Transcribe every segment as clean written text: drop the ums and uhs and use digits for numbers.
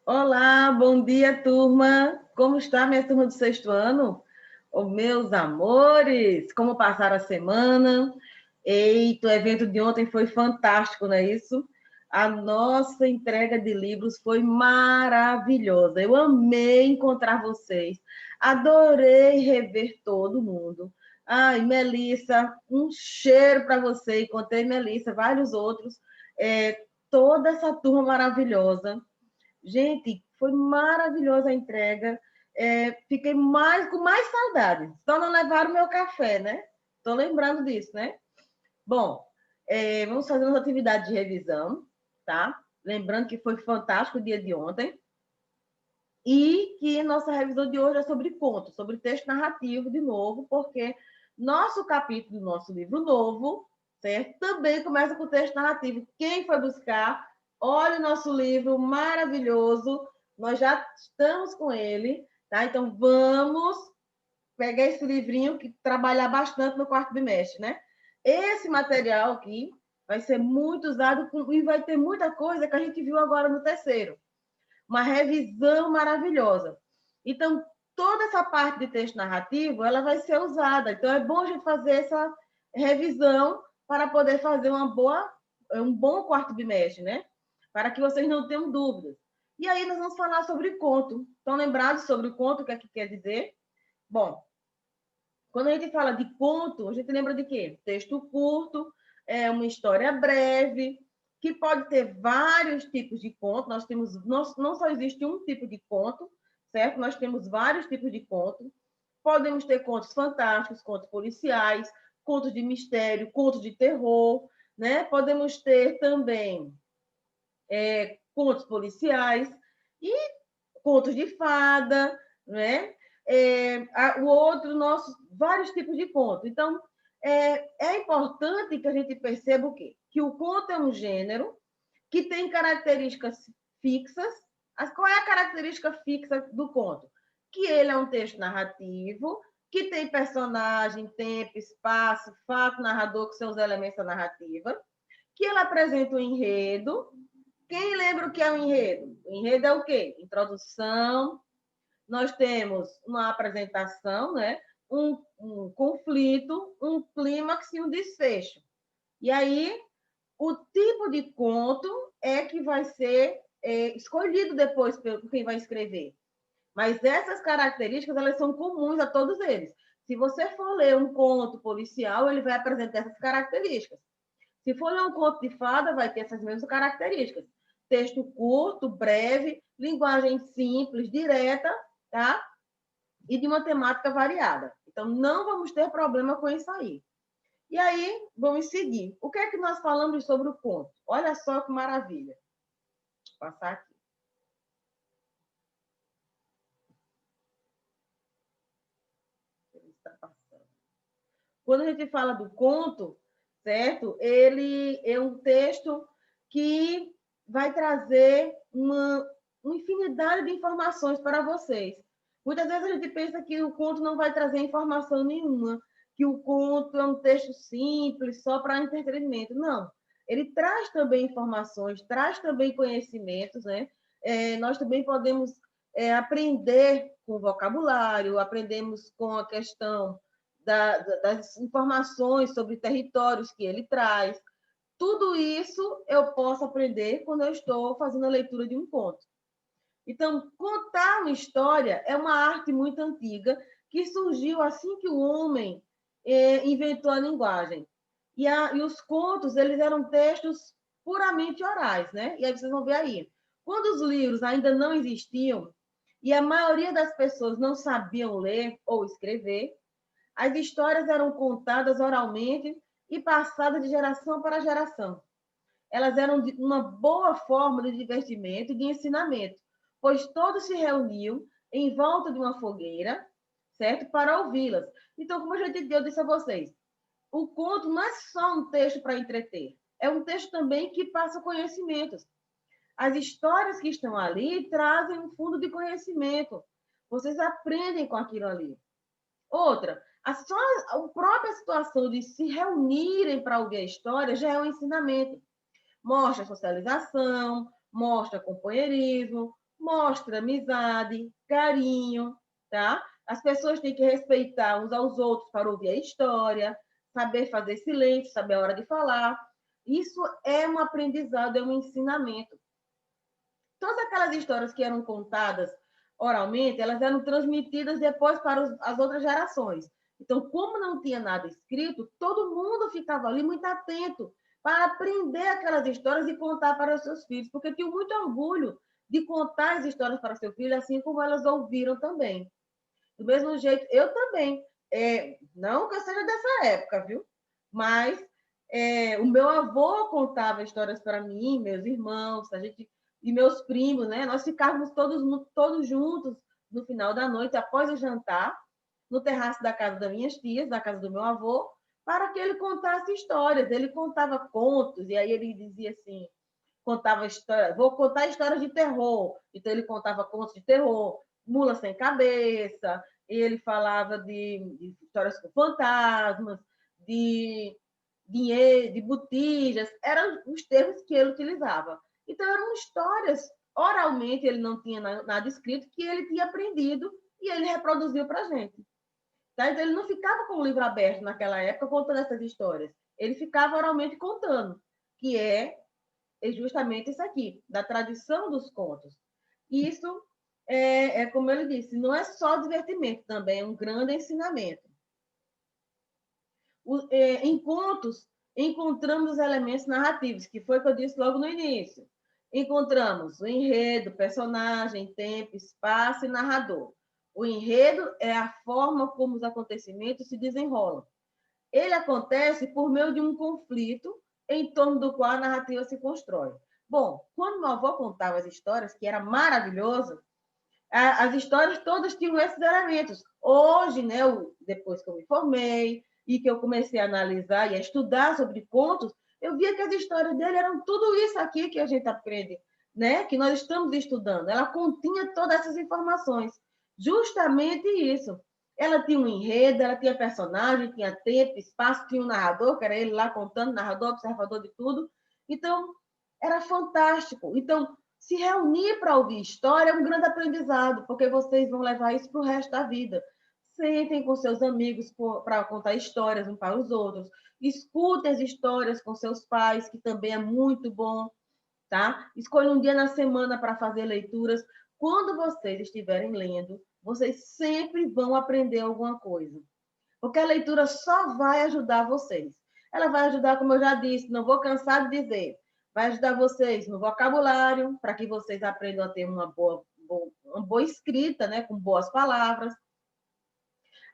Olá, bom dia, turma. Como está minha turma do sexto ano? Ô, meus amores, como passaram a semana? Eita, o evento de ontem foi fantástico, não é isso? A nossa entrega de livros foi maravilhosa. Eu amei encontrar vocês. Adorei rever todo mundo. Ai, Melissa, um cheiro para você. Encontrei Melissa, vários outros. Toda essa turma maravilhosa. Gente, foi maravilhosa a entrega. Fiquei com mais saudade. Só não levaram o meu café, né? Estou lembrando disso, né? Bom, vamos fazer umas atividades de revisão, tá? Lembrando que foi fantástico o dia de ontem. E que nossa revisão de hoje é sobre conto, sobre texto narrativo, de novo, porque nosso capítulo do nosso livro novo, certo? Também começa com texto narrativo. Quem foi buscar, olha o nosso livro maravilhoso, nós já estamos com ele, tá? Então vamos pegar esse livrinho que trabalhar bastante no quarto bimestre, né? Esse material aqui vai ser muito usado e vai ter muita coisa que a gente viu agora no terceiro, uma revisão maravilhosa. Então, toda essa parte de texto narrativo, ela vai ser usada. Então, é bom a gente fazer essa revisão para poder fazer um bom quarto bimestre, né? Para que vocês não tenham dúvidas. E aí nós vamos falar sobre conto. Estão lembrados sobre o conto, o que é que quer dizer? Bom, quando a gente fala de conto, a gente lembra de quê? Texto curto, uma história breve, que pode ter vários tipos de conto. Não só existe um tipo de conto, certo? Nós temos vários tipos de conto. Podemos ter contos fantásticos, contos policiais, contos de mistério, contos de terror, né? Podemos ter também contos policiais e contos de fada, né? O outro, nossos vários tipos de conto. Então, é importante que a gente perceba o quê? Que o conto é um gênero que tem características fixas. Qual é a característica fixa do conto? Que ele é um texto narrativo, que tem personagem, tempo, espaço, fato, narrador, que são os elementos da narrativa, que ele apresenta um enredo. Quem lembra o que é um enredo? O enredo é o quê? Introdução, nós temos uma apresentação, né? Um conflito, um clímax e um desfecho. E aí, o tipo de conto é que vai ser escolhido depois por quem vai escrever. Mas essas características, elas são comuns a todos eles. Se você for ler um conto policial, ele vai apresentar essas características. Se for ler um conto de fada, vai ter essas mesmas características. Texto curto, breve, linguagem simples, direta, tá? E de uma temática variada. Então, não vamos ter problema com isso aí. E aí, vamos seguir. O que é que nós falamos sobre o conto? Olha só que maravilha. Vou passar aqui. Ele está passando. Quando a gente fala do conto, certo? Ele é um texto que vai trazer uma infinidade de informações para vocês. Muitas vezes a gente pensa que o conto não vai trazer informação nenhuma, que o conto é um texto simples, só para entretenimento. Não. Ele traz também informações, traz também conhecimentos, né? Nós também podemos aprender com o vocabulário, aprendemos com a questão das informações sobre territórios que ele traz. Tudo isso eu posso aprender quando eu estou fazendo a leitura de um conto. Então, contar uma história é uma arte muito antiga que surgiu assim que o homem inventou a linguagem. E os contos, eles eram textos puramente orais, né? E aí vocês vão ver aí. Quando os livros ainda não existiam e a maioria das pessoas não sabiam ler ou escrever, as histórias eram contadas oralmente e passadas de geração para geração. Elas eram uma boa forma de divertimento e de ensinamento, pois todos se reuniam em volta de uma fogueira, certo? Para ouvi-las. Então, como eu disse a vocês, o conto não é só um texto para entreter, é um texto também que passa conhecimentos. As histórias que estão ali trazem um fundo de conhecimento. Vocês aprendem com aquilo ali. Outra, a própria situação de se reunirem para ouvir a história já é um ensinamento. Mostra socialização, mostra companheirismo, mostra amizade, carinho, tá? As pessoas têm que respeitar uns aos outros para ouvir a história, saber fazer silêncio, saber a hora de falar. Isso é um aprendizado, é um ensinamento. Todas aquelas histórias que eram contadas oralmente, elas eram transmitidas depois para as outras gerações. Então, como não tinha nada escrito, todo mundo ficava ali muito atento para aprender aquelas histórias e contar para os seus filhos, porque tinha muito orgulho de contar as histórias para seu filho, assim como elas ouviram também. Do mesmo jeito, eu também. Não que eu seja dessa época, viu? Mas o meu avô contava histórias para mim, meus irmãos, a gente e meus primos, né? Nós ficávamos todos juntos no final da noite, após o jantar, no terraço da casa das minhas tias, da casa do meu avô, para que ele contasse histórias. Ele contava contos, e aí ele dizia assim: contava história, vou contar histórias de terror. Então ele contava contos de terror, Mula Sem Cabeça, ele falava de histórias com fantasmas, de dinheiro, de botijas, eram os termos que ele utilizava. Então eram histórias, oralmente ele não tinha nada escrito, que ele tinha aprendido e ele reproduziu para a gente. Tá? Então ele não ficava com o livro aberto naquela época contando essas histórias, ele ficava oralmente contando, que é justamente isso aqui, da tradição dos contos. E isso como ele disse, não é só divertimento, também é um grande ensinamento. Em contos, encontramos os elementos narrativos, que foi o que eu disse logo no início. Encontramos o enredo, personagem, tempo, espaço e narrador. O enredo é a forma como os acontecimentos se desenrolam. Ele acontece por meio de um conflito em torno do qual a narrativa se constrói. Bom, quando meu avô contava as histórias, que era maravilhoso, as histórias todas tinham esses elementos. Hoje, né, depois que eu me formei e que eu comecei a analisar e a estudar sobre contos, eu via que as histórias dele eram tudo isso aqui que a gente aprende, né? Que nós estamos estudando. Ela continha todas essas informações. Justamente isso. Ela tinha um enredo, ela tinha personagem, tinha tempo, espaço, tinha um narrador, que era ele lá contando, narrador, observador de tudo. Então, era fantástico. Então, se reunir para ouvir história é um grande aprendizado, porque vocês vão levar isso para o resto da vida. Sentem com seus amigos para contar histórias uns para os outros. Escutem as histórias com seus pais, que também é muito bom, tá? Escolha um dia na semana para fazer leituras. Quando vocês estiverem lendo, vocês sempre vão aprender alguma coisa. Porque a leitura só vai ajudar vocês. Ela vai ajudar, como eu já disse, não vou cansar de dizer, vai ajudar vocês no vocabulário, para que vocês aprendam a ter uma boa escrita, né, com boas palavras.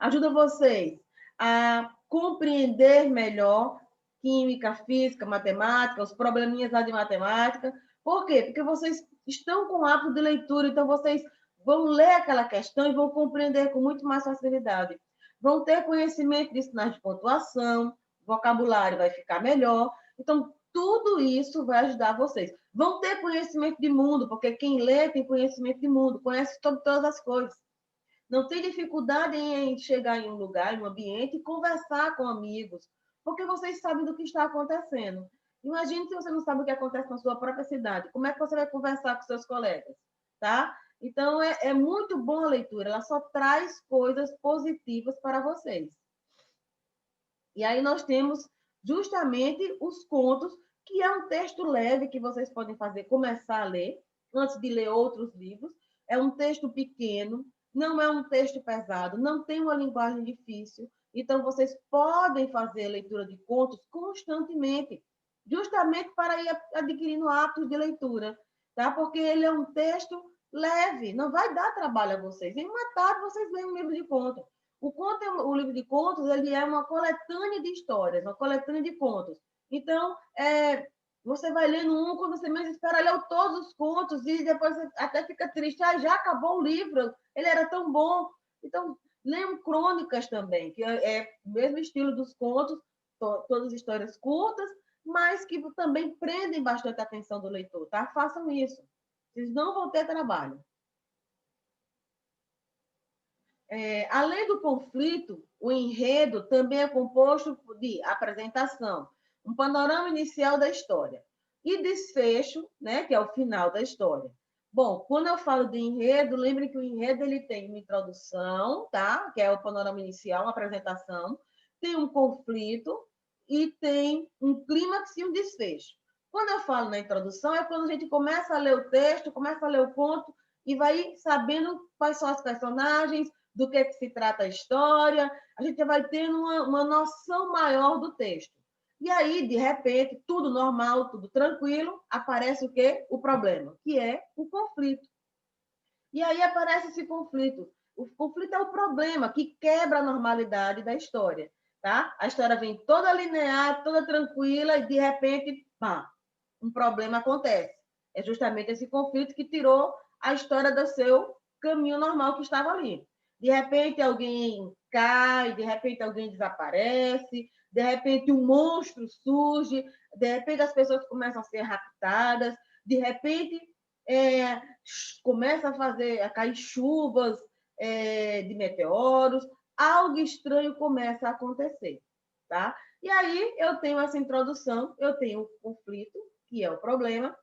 Ajuda vocês a compreender melhor química, física, matemática, os probleminhas lá de matemática. Por quê? Porque vocês estão com o hábito de leitura, então vocês vão ler aquela questão e vão compreender com muito mais facilidade. Vão ter conhecimento de sinais de pontuação, vocabulário vai ficar melhor. Então, tudo isso vai ajudar vocês. Vão ter conhecimento de mundo, porque quem lê tem conhecimento de mundo, conhece sobre todas as coisas. Não tem dificuldade em chegar em um lugar, em um ambiente e conversar com amigos, porque vocês sabem do que está acontecendo. Imagine se você não sabe o que acontece na sua própria cidade. Como é que você vai conversar com seus colegas? Tá? Então, é muito boa a leitura. Ela só traz coisas positivas para vocês. E aí nós temos justamente os contos, que é um texto leve que vocês podem fazer, começar a ler, antes de ler outros livros. É um texto pequeno, não é um texto pesado, não tem uma linguagem difícil. Então, vocês podem fazer a leitura de contos constantemente, justamente para ir adquirindo hábitos de leitura, tá? Porque ele é um texto leve, não vai dar trabalho a vocês. Em uma tarde, vocês leem um livro de contos. O livro de contos, ele é uma coletânea de histórias, uma coletânea de contos. Então, você vai lendo um, quando você menos espera, leu todos os contos e depois você até fica triste. Já acabou o livro, ele era tão bom. Então, leiam crônicas também, que é o mesmo estilo dos contos, todas histórias curtas, mas que também prendem bastante a atenção do leitor, tá? Façam isso. Vocês não vão ter trabalho. Além do conflito, o enredo também é composto de apresentação, um panorama inicial da história e desfecho, né, que é o final da história. Bom, quando eu falo de enredo, lembre que o enredo ele tem uma introdução, tá? Que é o panorama inicial, uma apresentação, tem um conflito e tem um clímax e um desfecho. Quando eu falo na introdução, é quando a gente começa a ler o texto, começa a ler o conto e vai sabendo quais são os personagens, do que se trata a história, a gente vai tendo uma noção maior do texto. E aí, de repente, tudo normal, tudo tranquilo, aparece o quê? O problema, que é o conflito. E aí aparece esse conflito. O conflito é o problema que quebra a normalidade da história. Tá? A história vem toda linear, toda tranquila, e de repente, pá, um problema acontece. É justamente esse conflito que tirou a história do seu caminho normal que estava ali. De repente, alguém cai, de repente, alguém desaparece, de repente, um monstro surge, de repente, as pessoas começam a ser raptadas, de repente, começa a cair chuvas de meteoros, algo estranho começa a acontecer, tá? E aí eu tenho essa introdução, eu tenho o conflito, que é o problema,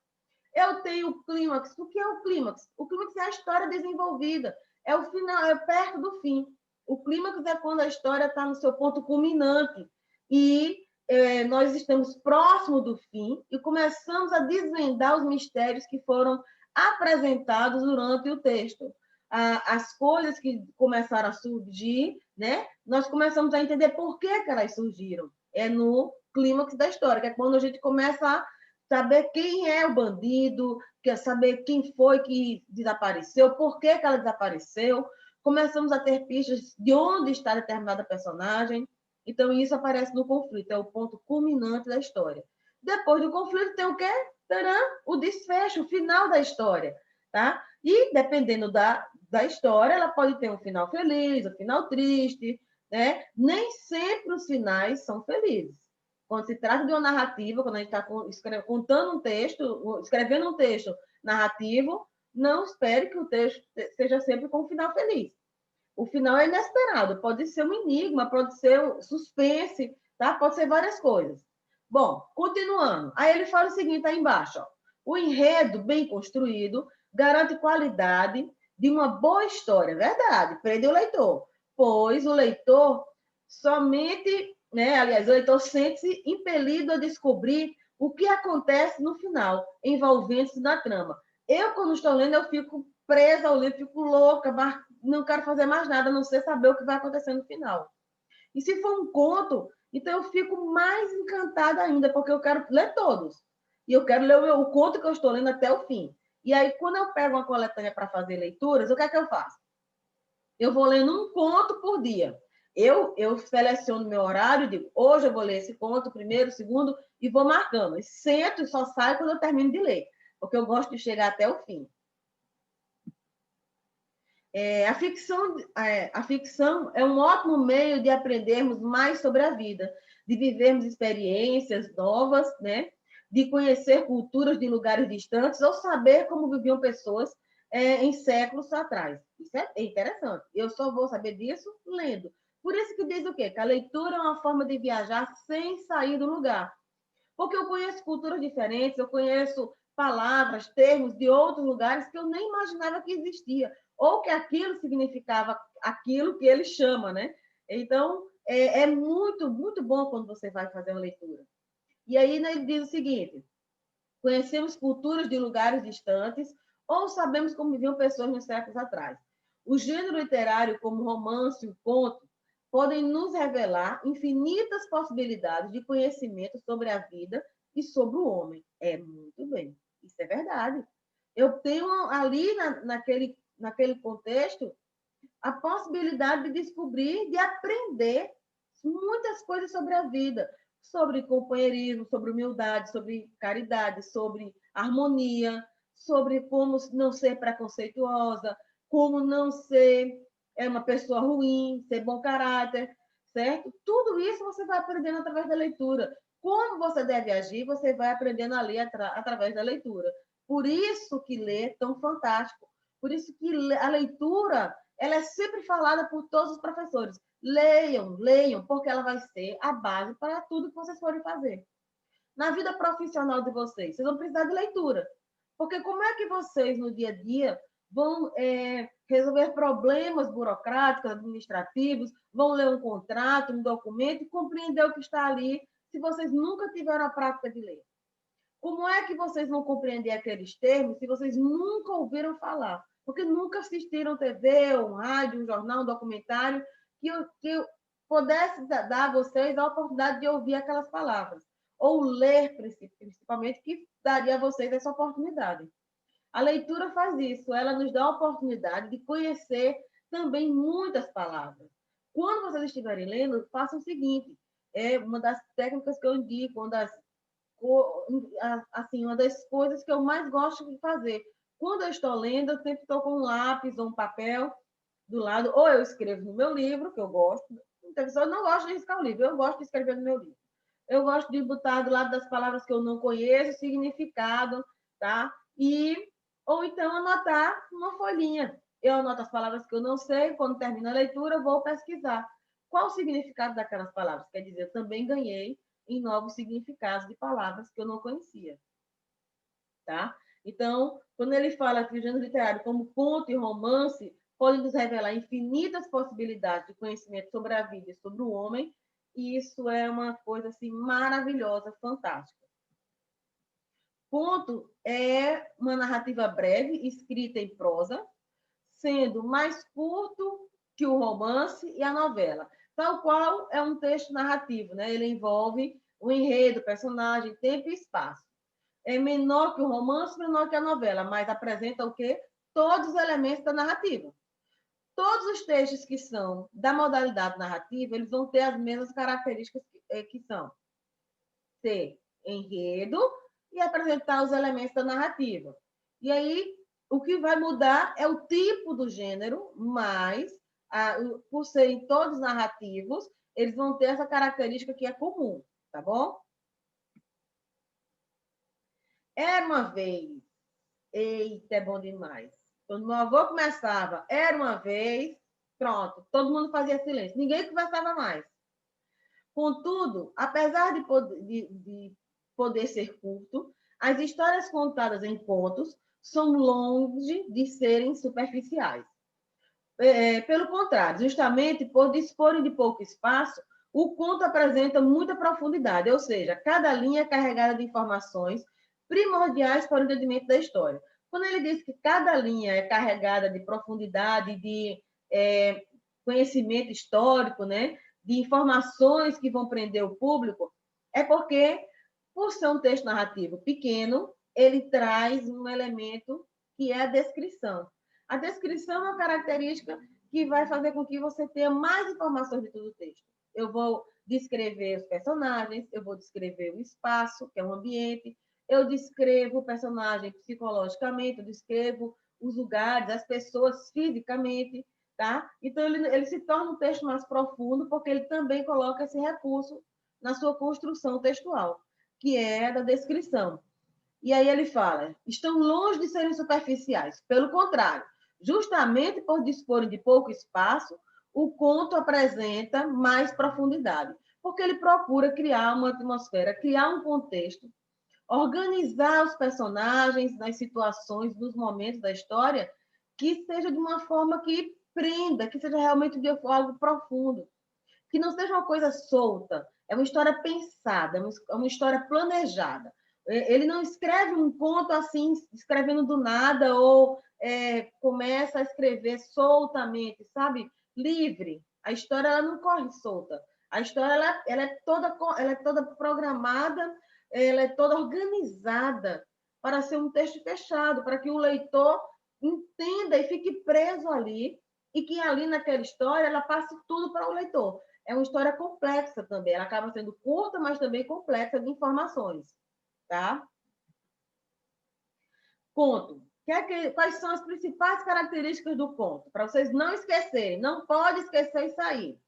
eu tenho o clímax. O que é o clímax? O clímax é a história desenvolvida, é o final, é perto do fim. O clímax é quando a história está no seu ponto culminante e nós estamos próximo do fim e começamos a desvendar os mistérios que foram apresentados durante o texto. As coisas que começaram a surgir, né? Nós começamos a entender por que elas surgiram. É no clímax da história, que é quando a gente começa a saber quem é o bandido, quer saber quem foi que desapareceu, por que ela desapareceu. Começamos a ter pistas de onde está determinada personagem. Então, isso aparece no conflito, é o ponto culminante da história. Depois do conflito, tem o quê? Tcharam, o desfecho, o final da história. Tá? E, dependendo da história, ela pode ter um final feliz, um final triste. Né? Nem sempre os finais são felizes. Quando se trata de uma narrativa, quando a gente está contando um texto, escrevendo um texto narrativo, não espere que o texto seja sempre com um final feliz. O final é inesperado, pode ser um enigma, pode ser um suspense, tá? Pode ser várias coisas. Bom, continuando. Aí ele fala o seguinte aí embaixo, ó. O enredo bem construído garante qualidade de uma boa história, verdade, prende o leitor, pois o leitor somente, né, aliás, o leitor sente-se impelido a descobrir o que acontece no final, envolvendo-se na trama. Eu, quando estou lendo, eu fico presa ao livro, fico louca, não quero fazer mais nada, a não ser saber o que vai acontecer no final. E se for um conto, então eu fico mais encantada ainda, porque eu quero ler todos. E eu quero ler o conto que eu estou lendo até o fim. E aí, quando eu pego uma coletânea para fazer leituras, o que é que eu faço? Eu vou lendo um conto por dia. Eu seleciono meu horário, digo, hoje eu vou ler esse conto, primeiro, segundo, e vou marcando. E sento e só saio quando eu termino de ler, porque eu gosto de chegar até o fim. A ficção é um ótimo meio de aprendermos mais sobre a vida, de vivermos experiências novas, né? De conhecer culturas de lugares distantes ou saber como viviam pessoas em séculos atrás. Isso é interessante. Eu só vou saber disso lendo. Por isso que diz o quê? Que a leitura é uma forma de viajar sem sair do lugar. Porque eu conheço culturas diferentes, eu conheço palavras, termos de outros lugares que eu nem imaginava que existia, ou que aquilo significava aquilo que ele chama, né? Então, é muito, muito bom quando você vai fazer uma leitura. E aí né, ele diz o seguinte, conhecemos culturas de lugares distantes ou sabemos como viviam pessoas nos séculos atrás. O gênero literário, como o romance, o conto, podem nos revelar infinitas possibilidades de conhecimento sobre a vida e sobre o homem. É muito bem, isso é verdade. Eu tenho ali naquele contexto a possibilidade de descobrir, de aprender muitas coisas sobre a vida, sobre companheirismo, sobre humildade, sobre caridade, sobre harmonia, sobre como não ser preconceituosa, como não ser uma pessoa ruim, ser bom caráter, certo? Tudo isso você vai aprendendo através da leitura. Como você deve agir, você vai aprendendo ali através da leitura. Por isso que ler é tão fantástico. Por isso que a leitura ela é sempre falada por todos os professores. Leiam, leiam, porque ela vai ser a base para tudo que vocês forem fazer. Na vida profissional de vocês, vocês vão precisar de leitura. Porque como é que vocês, no dia a dia, vão resolver problemas burocráticos, administrativos, vão ler um contrato, um documento e compreender o que está ali, se vocês nunca tiveram a prática de ler? Como é que vocês vão compreender aqueles termos se vocês nunca ouviram falar? Porque nunca assistiram TV, um rádio, um jornal, um documentário que pudesse dar a vocês a oportunidade de ouvir aquelas palavras. Ou ler, principalmente, que daria a vocês essa oportunidade. A leitura faz isso, ela nos dá a oportunidade de conhecer também muitas palavras. Quando vocês estiverem lendo, façam o seguinte, é uma das técnicas que eu indico, uma das coisas que eu mais gosto de fazer. Quando eu estou lendo, eu sempre estou com um lápis ou um papel do lado, ou eu escrevo no meu livro, que eu gosto. Muitas pessoas não gostam de riscar o livro, eu gosto de escrever no meu livro. Eu gosto de botar do lado das palavras que eu não conheço, significado, tá? Ou então anotar uma folhinha. Eu anoto as palavras que eu não sei, quando termino a leitura, eu vou pesquisar. Qual o significado daquelas palavras? Quer dizer, eu também ganhei em novos significados de palavras que eu não conhecia. Tá? Então, quando ele fala que o gênero literário, como conto e romance, podem nos revelar infinitas possibilidades de conhecimento sobre a vida e sobre o homem, e isso é uma coisa assim maravilhosa, fantástica. Conto é uma narrativa breve, escrita em prosa, sendo mais curto que o romance e a novela, tal qual é um texto narrativo, né? Ele envolve o enredo, personagem, tempo e espaço. É menor que o romance, menor que a novela, mas apresenta o quê? Todos os elementos da narrativa. Todos os textos que são da modalidade narrativa, eles vão ter as mesmas características que são ter enredo e apresentar os elementos da narrativa. E aí, o que vai mudar é o tipo do gênero, mas, por serem todos narrativos, eles vão ter essa característica que é comum, tá bom? Era uma vez. Eita, é bom demais. Quando meu avô começava, era uma vez, pronto, todo mundo fazia silêncio, ninguém conversava mais. Contudo, apesar de poder ser curto, as histórias contadas em contos são longe de serem superficiais. Pelo contrário, justamente por disporem de pouco espaço, o conto apresenta muita profundidade, ou seja, cada linha é carregada de informações primordiais para o entendimento da história. Quando ele diz que cada linha é carregada de profundidade, de conhecimento histórico, né, de informações que vão prender o público, é porque, por ser um texto narrativo pequeno, ele traz um elemento que é a descrição. A descrição é uma característica que vai fazer com que você tenha mais informações de todo o texto. Eu vou descrever os personagens, eu vou descrever o espaço, que é o ambiente, eu descrevo o personagem psicologicamente, eu descrevo os lugares, as pessoas fisicamente, tá? Então, ele se torna um texto mais profundo, porque ele também coloca esse recurso na sua construção textual, que é da descrição. E aí ele fala, estão longe de serem superficiais, pelo contrário, justamente por disporem de pouco espaço, o conto apresenta mais profundidade, porque ele procura criar uma atmosfera, criar um contexto, organizar os personagens nas situações, nos momentos da história, que seja de uma forma que prenda, que seja realmente de algo profundo, que não seja uma coisa solta, é uma história pensada, é uma história planejada. Ele não escreve um conto assim, escrevendo do nada, ou começa a escrever soltamente, sabe? Livre. A história ela não corre solta. A história ela é toda programada, ela é toda organizada para ser um texto fechado, para que o leitor entenda e fique preso ali, e que ali naquela história ela passe tudo para o leitor. É uma história complexa também, ela acaba sendo curta, mas também complexa de informações, tá? Conto. Quais são as principais características do conto? Para vocês não esquecerem, não pode esquecer isso aí.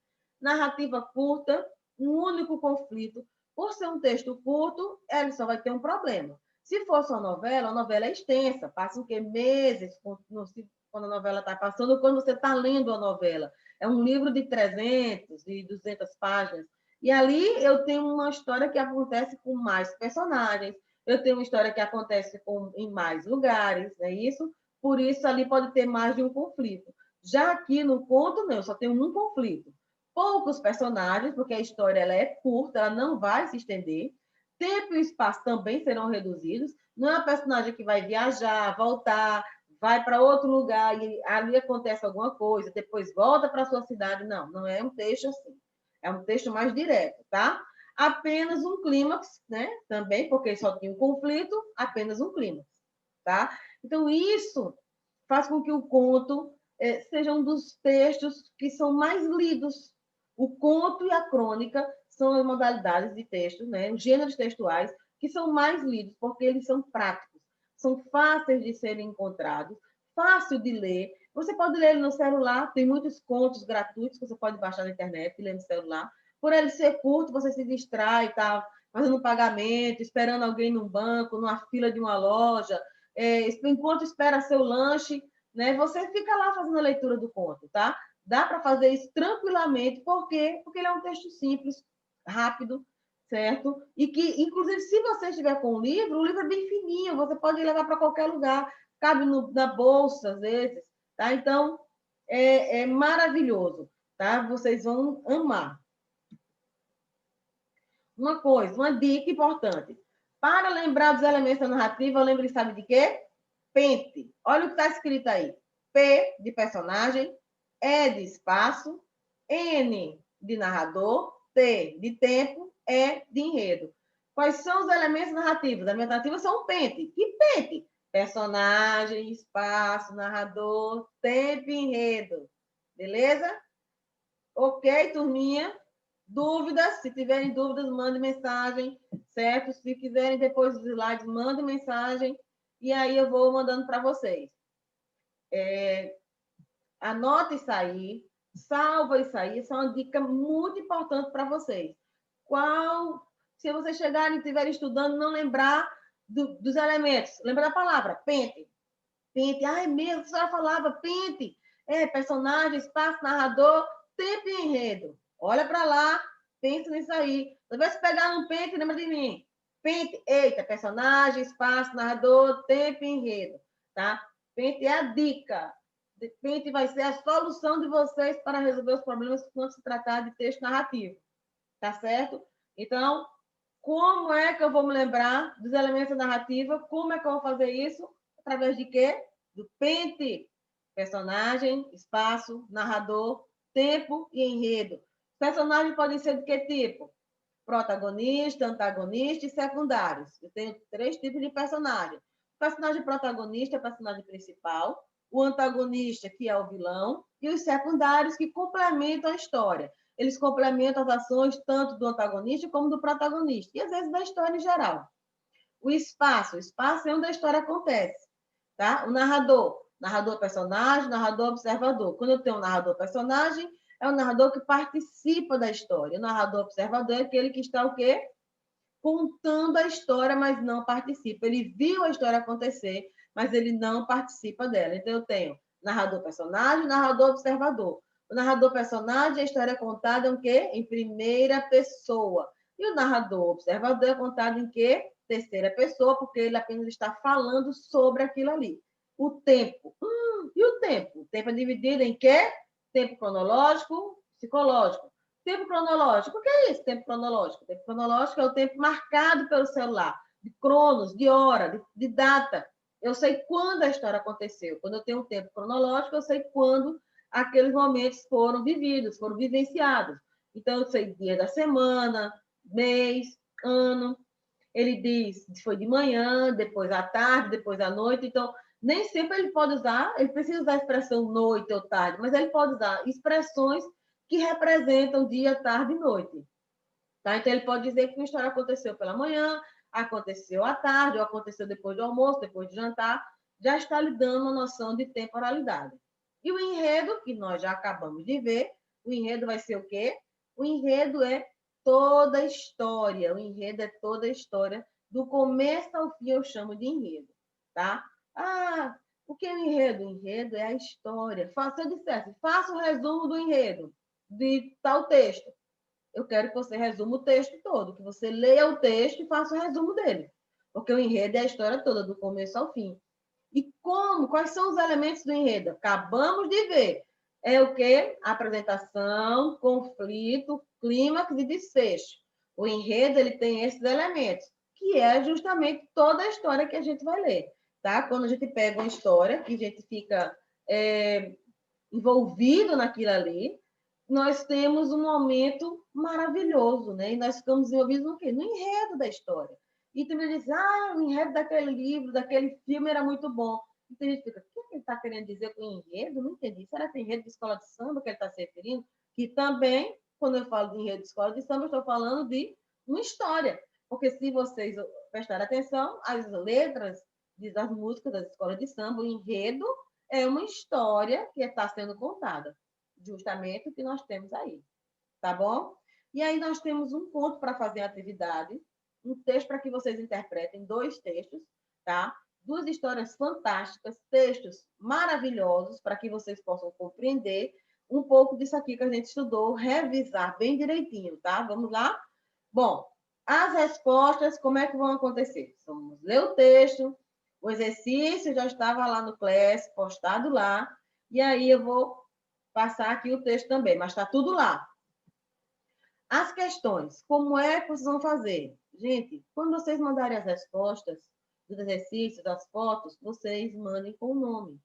Narrativa curta, um único conflito. Por ser um texto curto, ele só vai ter um problema. Se fosse uma novela, a novela é extensa, passa o quê? Meses quando a novela está passando, quando você está lendo a novela. É um livro de 300 e 200 páginas. E ali eu tenho uma história que acontece com mais personagens, Eu tenho uma história que acontece em mais lugares, não é isso? Por isso, ali pode ter mais de um conflito. Já aqui no conto, não, só tem um conflito. Poucos personagens, porque a história ela é curta, ela não vai se estender. Tempo e espaço também serão reduzidos. Não é uma personagem que vai viajar, voltar, vai para outro lugar e ali acontece alguma coisa, depois volta para a sua cidade. Não, não é um texto assim. É um texto mais direto, tá? Apenas um clímax, né? Também, porque só tinha um conflito, apenas um clímax, tá? Então, isso faz com que o conto seja um dos textos que são mais lidos. O conto e a crônica são as modalidades de texto, né? Os gêneros textuais que são mais lidos, porque eles são práticos, são fáceis de serem encontrados, fácil de ler. Você pode ler no celular, tem muitos contos gratuitos que você pode baixar na internet e ler no celular. Por ele ser curto, você se distrai, tá fazendo um pagamento, esperando alguém num banco, numa fila de uma loja, enquanto espera seu lanche, né? Você fica lá fazendo a leitura do conto, tá? Dá para fazer isso tranquilamente, por quê? Porque ele é um texto simples, rápido, certo? E que, inclusive, se você estiver com o livro é bem fininho, você pode levar para qualquer lugar, cabe na bolsa, às vezes, tá? Então, é maravilhoso, tá? Vocês vão amar. Uma coisa, uma dica importante. Para lembrar dos elementos da narrativa, lembre, sabe de quê? Pente. Olha o que está escrito aí. P de personagem, E de espaço, N de narrador, T de tempo, E de enredo. Quais são os elementos narrativos? A minha narrativa são um pente. Que pente? Personagem, espaço, narrador, tempo e enredo. Beleza? Ok, turminha? Dúvidas? Se tiverem dúvidas, mandem mensagem, certo? Se quiserem depois dos slides, mandem mensagem e aí eu vou mandando para vocês. Anota isso aí, salva isso aí, isso é uma dica muito importante para vocês. Se vocês chegarem e estiverem estudando, não lembrar dos elementos, lembra da palavra, pente. Pente, é mesmo, a senhora falava, pente, personagem, espaço, narrador, tempo e enredo. Olha para lá, pensa nisso aí. Talvez se pegar um pente, lembra de mim. Pente, eita, personagem, espaço, narrador, tempo e enredo, tá? Pente é a dica. Pente vai ser a solução de vocês para resolver os problemas quando se tratar de texto narrativo, tá certo? Então, como é que eu vou me lembrar dos elementos da narrativa? Como é que eu vou fazer isso? Através de quê? Do pente. Personagem, espaço, narrador, tempo e enredo. Personagens podem ser de que tipo? Protagonista, antagonista e secundários. Eu tenho 3 tipos de personagem. O personagem protagonista é o personagem principal, o antagonista, que é o vilão, e os secundários, que complementam a história. Eles complementam as ações tanto do antagonista como do protagonista, e às vezes da história em geral. O espaço é onde a história acontece. Tá? O narrador personagem, narrador observador. Quando eu tenho um narrador personagem, é o narrador que participa da história. O narrador observador é aquele que está o quê? Contando a história, mas não participa. Ele viu a história acontecer, mas ele não participa dela. Então, eu tenho narrador personagem, narrador observador. O narrador personagem, a história é contada em quê? Em primeira pessoa. E o narrador observador é contado em quê? Terceira pessoa, porque ele apenas está falando sobre aquilo ali. O tempo. E o tempo? O tempo é dividido em quê? Tempo cronológico, psicológico. Tempo cronológico. O que é isso, tempo cronológico? Tempo cronológico é o tempo marcado pelo celular, de cronos, de hora, de data. Eu sei quando a história aconteceu. Quando eu tenho um tempo cronológico, eu sei quando aqueles momentos foram vividos, foram vivenciados. Então, eu sei dia da semana, mês, ano. Ele diz se foi de manhã, depois à tarde, depois à noite. Então, nem sempre ele pode usar, ele precisa usar a expressão noite ou tarde, mas ele pode usar expressões que representam dia, tarde e noite. Tá? Então, ele pode dizer que uma história aconteceu pela manhã, aconteceu à tarde, ou aconteceu depois do almoço, depois do jantar, já está lhe dando uma noção de temporalidade. E o enredo, que nós já acabamos de ver, o enredo vai ser o quê? O enredo é toda a história, o enredo é toda a história, do começo ao fim eu chamo de enredo, tá? O que é o enredo? O enredo é a história. Se eu dissesse, faça o resumo do enredo, de tal texto, eu quero que você resuma o texto todo, que você leia o texto e faça o resumo dele. porque o enredo é a história toda, do começo ao fim. E como? Quais são os elementos do enredo? Acabamos de ver. É o quê? Apresentação, conflito, clímax e desfecho. O enredo ele tem esses elementos, que é justamente toda a história que a gente vai ler. Tá? Quando a gente pega uma história e a gente fica envolvido naquilo ali, nós temos um momento maravilhoso, né? E nós ficamos envolvidos no quê? No enredo da história. E tem gente que diz, o enredo daquele livro, daquele filme era muito bom. E tem gente que fica, o que ele está querendo dizer com enredo? Não entendi. Será que é enredo de escola de samba que ele está se referindo? Que também, quando eu falo de enredo de escola de samba, eu estou falando de uma história. Porque se vocês prestarem atenção, as letras das músicas das escolas de samba, o enredo é uma história que está sendo contada. Justamente o que nós temos aí. Tá bom? E aí nós temos um ponto para fazer a atividade, um texto para que vocês interpretem, 2 textos, tá? 2 histórias fantásticas, textos maravilhosos, para que vocês possam compreender um pouco disso aqui que a gente estudou, revisar bem direitinho, tá? Vamos lá? Bom, as respostas, como é que vão acontecer? Vamos ler o texto, o exercício já estava lá no Class, postado lá, e aí eu vou passar aqui o texto também, mas está tudo lá. As questões, como é que vocês vão fazer? Gente, quando vocês mandarem as respostas dos exercícios, das fotos, vocês mandem com o nome.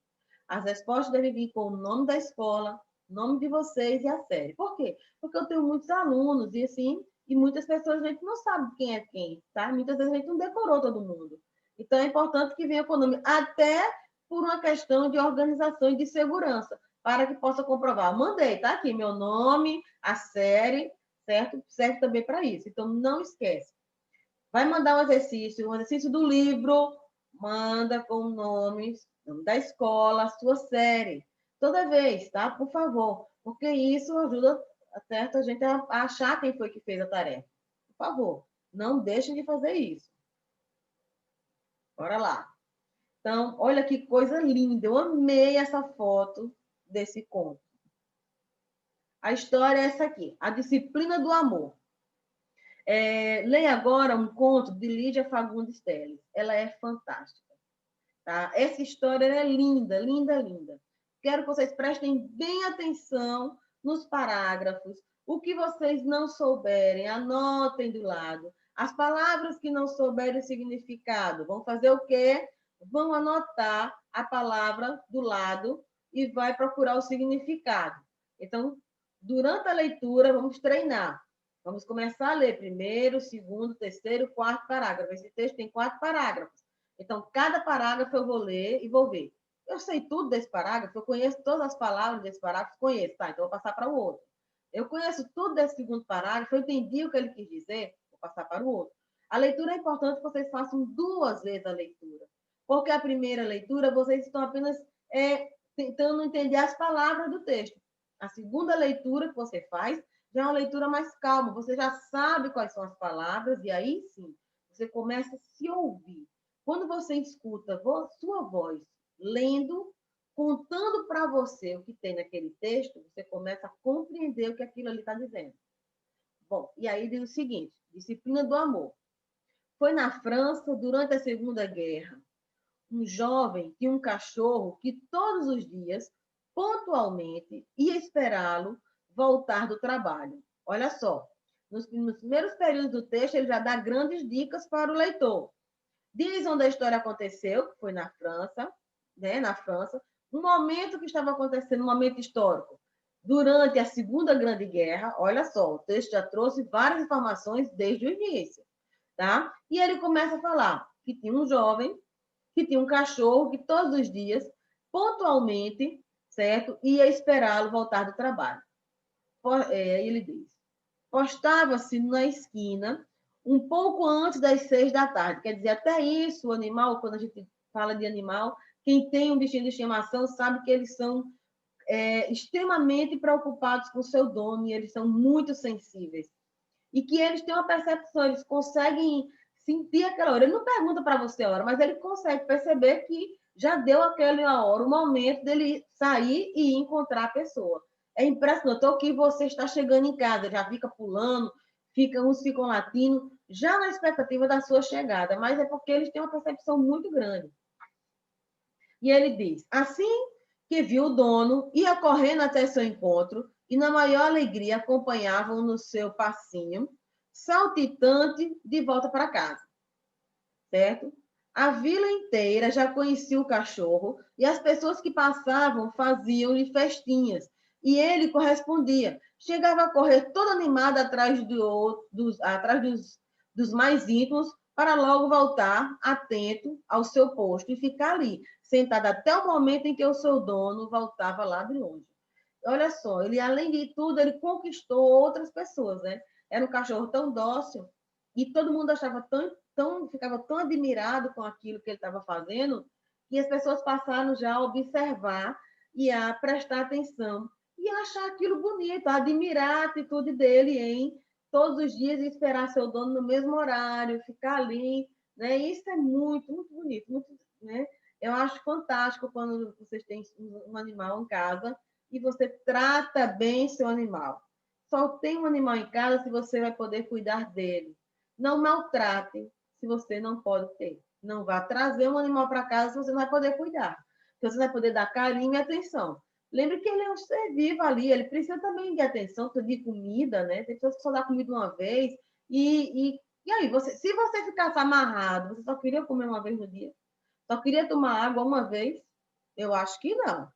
As respostas devem vir com o nome da escola, nome de vocês e a série. Por quê? Porque eu tenho muitos alunos e assim, e muitas pessoas a gente não sabe quem é quem, tá? Muitas vezes a gente não decorou todo mundo. Então é importante que venha com o nome, até por uma questão de organização e de segurança, para que possa comprovar. Mandei, tá aqui meu nome, a série, certo? Serve também para isso. Então, não esquece. Vai mandar um exercício do livro, manda com o nome da escola, a sua série. Toda vez, tá? Por favor. Porque isso ajuda, certo? A gente a achar quem foi que fez a tarefa. Por favor, não deixem de fazer isso. Bora lá. Então, olha que coisa linda. Eu amei essa foto desse conto. A história é essa aqui, A Disciplina do Amor. Leia agora um conto de Lídia Fagundes Telles. Ela é fantástica. Tá? Essa história é linda, linda, linda. Quero que vocês prestem bem atenção nos parágrafos. O que vocês não souberem, anotem do lado. As palavras que não souberem o significado, vão fazer o quê? Vão anotar a palavra do lado e vai procurar o significado. Então, durante a leitura, vamos treinar. Vamos começar a ler primeiro, segundo, terceiro, quarto parágrafo. Esse texto tem 4 parágrafos. Então, cada parágrafo eu vou ler e vou ver. Eu sei tudo desse parágrafo, eu conheço todas as palavras desse parágrafo, conheço, tá? Então, vou passar para o outro. Eu conheço tudo desse segundo parágrafo, eu entendi o que ele quis dizer, vou passar para o outro. A leitura é importante que vocês façam 2 vezes a leitura, porque a primeira leitura vocês estão apenas tentando entender as palavras do texto. A segunda leitura que você faz já é uma leitura mais calma, você já sabe quais são as palavras, e aí sim, você começa a se ouvir. Quando você escuta sua voz lendo, contando para você o que tem naquele texto, você começa a compreender o que aquilo ali está dizendo. Bom, e aí diz o seguinte, disciplina do amor. Foi na França, durante a Segunda Guerra, um jovem tinha um cachorro que todos os dias, pontualmente, ia esperá-lo voltar do trabalho. Olha só, nos primeiros períodos do texto, ele já dá grandes dicas para o leitor. Diz onde a história aconteceu, que foi na França, né? Na França, um momento que estava acontecendo, um momento histórico. Durante a Segunda Grande Guerra, olha só, o texto já trouxe várias informações desde o início, tá? E ele começa a falar que tinha um jovem, que tinha um cachorro que todos os dias, pontualmente, certo, ia esperá-lo voltar do trabalho. Ele diz, postava-se na esquina um pouco antes das 6 da tarde. Quer dizer, até isso, o animal, quando a gente fala de animal, quem tem um bichinho de estimação sabe que eles são extremamente preocupados com o seu dono e eles são muito sensíveis. E que eles têm uma percepção, eles conseguem sentir aquela hora. Ele não pergunta para você a hora, mas ele consegue perceber que já deu aquela hora, o momento dele sair e encontrar a pessoa. É impressionante. Ou que você está chegando em casa, já fica pulando, uns ficam latindo, já na expectativa da sua chegada, mas é porque eles têm uma percepção muito grande. E ele diz: assim que viu o dono, ia correndo até seu encontro e, na maior alegria, acompanhavam no seu passinho, saltitante, de volta para casa. Certo? A vila inteira já conhecia o cachorro e as pessoas que passavam faziam-lhe festinhas. E ele correspondia. Chegava a correr todo animado atrás, dos mais íntimos para logo voltar atento ao seu posto e ficar ali, sentado até o momento em que o seu dono voltava lá de longe. Olha só, ele, além de tudo, ele conquistou outras pessoas, né? Era um cachorro tão dócil e todo mundo achava ficava tão admirado com aquilo que ele estava fazendo, que as pessoas passaram já a observar e a prestar atenção e a achar aquilo bonito, a admirar a atitude dele em todos os dias esperar seu dono no mesmo horário, ficar ali, né? Isso é muito, muito bonito, muito, né? Eu acho fantástico quando vocês têm um animal em casa e você trata bem seu animal. Só tem um animal em casa se você vai poder cuidar dele. Não maltrate se você não pode ter. Não vá trazer um animal para casa se você não vai poder cuidar. Se você vai poder dar carinho e atenção. Lembre que ele é um ser vivo ali, ele precisa também de atenção, de comida, né? Tem pessoas que só dão comida uma vez. E aí, se você ficasse amarrado, você só queria comer uma vez no dia? Só queria tomar água uma vez? Eu acho que não.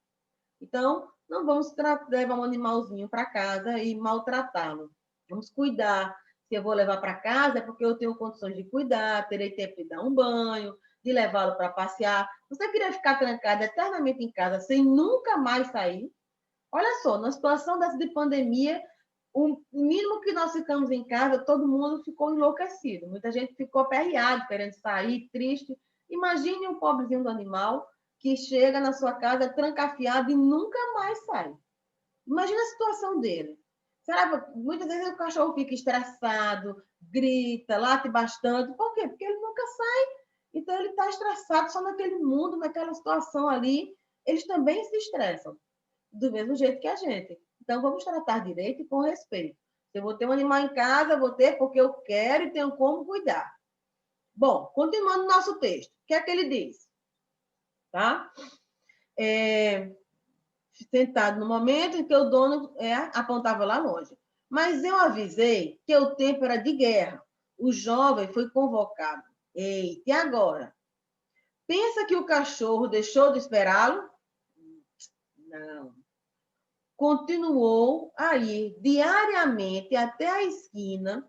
Então, não vamos levar um animalzinho para casa e maltratá-lo. Vamos cuidar. Se eu vou levar para casa, é porque eu tenho condições de cuidar, terei tempo de dar um banho, de levá-lo para passear. Você queria ficar trancado eternamente em casa sem nunca mais sair? Olha só, na situação dessa de pandemia, o mínimo que nós ficamos em casa, todo mundo ficou enlouquecido. Muita gente ficou aperreado, querendo sair, triste. Imagine um pobrezinho do animal que chega na sua casa trancafiado e nunca mais sai. Imagina a situação dele. Será que muitas vezes o cachorro fica estressado, grita, late bastante. Por quê? Porque ele nunca sai. Então ele está estressado só naquele mundo, naquela situação ali. Eles também se estressam, do mesmo jeito que a gente. Então vamos tratar direito e com respeito. Se eu vou ter um animal em casa, vou ter porque eu quero e tenho como cuidar. Bom, continuando o nosso texto. O que é que ele diz? Tá? Sentado no momento em que o dono apontava lá longe. Mas eu avisei que o tempo era de guerra. O jovem foi convocado. Eita, e agora? Pensa que o cachorro deixou de esperá-lo? Não. Continuou a ir diariamente até a esquina,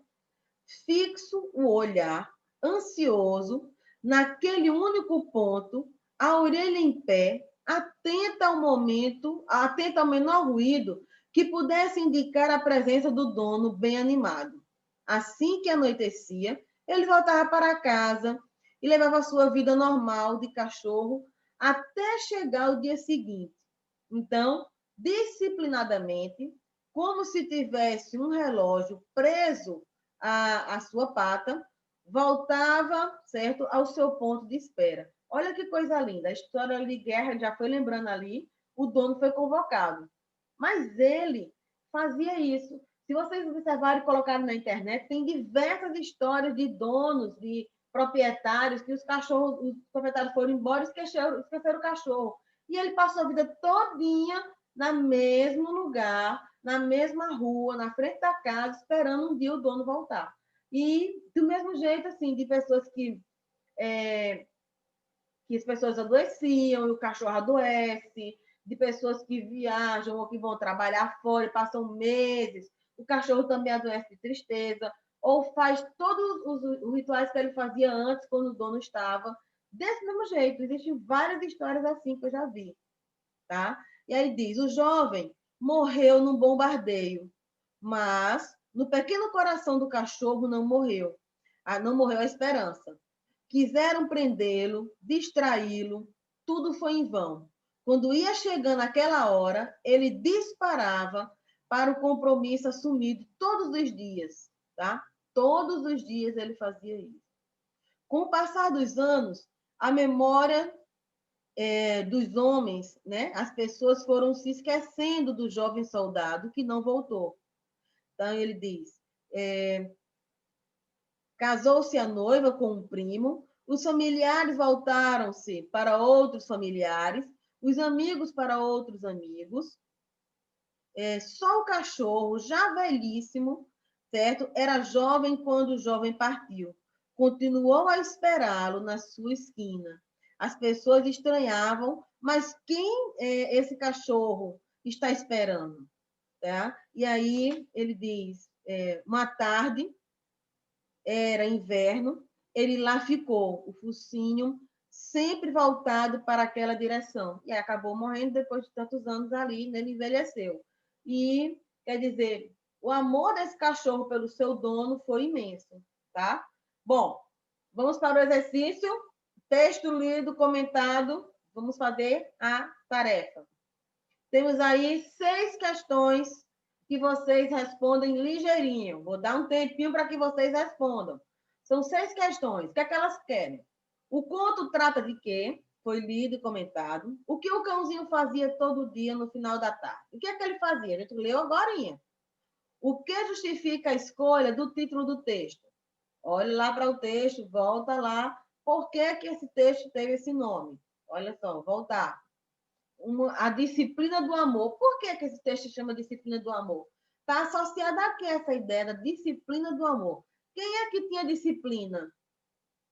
fixo o olhar, ansioso, naquele único ponto, a orelha em pé, atenta ao menor ruído que pudesse indicar a presença do dono bem animado. Assim que anoitecia, ele voltava para casa e levava a sua vida normal de cachorro até chegar o dia seguinte. Então, disciplinadamente, como se tivesse um relógio preso à sua pata, voltava, certo, ao seu ponto de espera. Olha que coisa linda. A história de guerra já foi lembrando ali, o dono foi convocado. Mas ele fazia isso. Se vocês observarem e colocarem na internet, tem diversas histórias de donos, de proprietários, que os proprietários foram embora e esqueceram o cachorro. E ele passou a vida todinha no mesmo lugar, na mesma rua, na frente da casa, esperando um dia o dono voltar. E do mesmo jeito, assim, de pessoas que as pessoas adoeciam e o cachorro adoece, de pessoas que viajam ou que vão trabalhar fora e passam meses, o cachorro também adoece de tristeza, ou faz todos os rituais que ele fazia antes, quando o dono estava. Desse mesmo jeito, existem várias histórias assim que eu já vi, tá? E aí diz, o jovem morreu num bombardeio, mas no pequeno coração do cachorro não morreu a esperança. Quiseram prendê-lo, distraí-lo, tudo foi em vão. Quando ia chegando aquela hora, ele disparava para o compromisso assumido todos os dias, tá? Todos os dias ele fazia isso. Com o passar dos anos, a memória dos homens, né? As pessoas foram se esquecendo do jovem soldado que não voltou. Então, ele diz, Casou-se a noiva com um primo, os familiares voltaram-se para outros familiares, os amigos para outros amigos. Só o cachorro, já velhíssimo, certo? Era jovem quando o jovem partiu. Continuou a esperá-lo na sua esquina. As pessoas estranhavam, mas quem esse cachorro está esperando? Tá? E aí ele diz, uma tarde, era inverno, ele lá ficou, o focinho sempre voltado para aquela direção. E acabou morrendo depois de tantos anos ali, né? Ele envelheceu. E, quer dizer, o amor desse cachorro pelo seu dono foi imenso, tá? Bom, vamos para o exercício. Texto lido, comentado. Vamos fazer a tarefa. Temos aí 6 questões que vocês respondem ligeirinho. Vou dar um tempinho para que vocês respondam. São 6 questões. O que é que elas querem? O conto trata de quê? Foi lido e comentado. O que o cãozinho fazia todo dia no final da tarde? O que é que ele fazia? A gente leu agora. O que justifica a escolha do título do texto? Olhe lá para o texto, volta lá. Por que esse texto teve esse nome? Olha só, voltar. A disciplina do amor. Por que esse texto chama disciplina do amor? Está associada a que essa ideia da disciplina do amor? Quem é que tinha disciplina?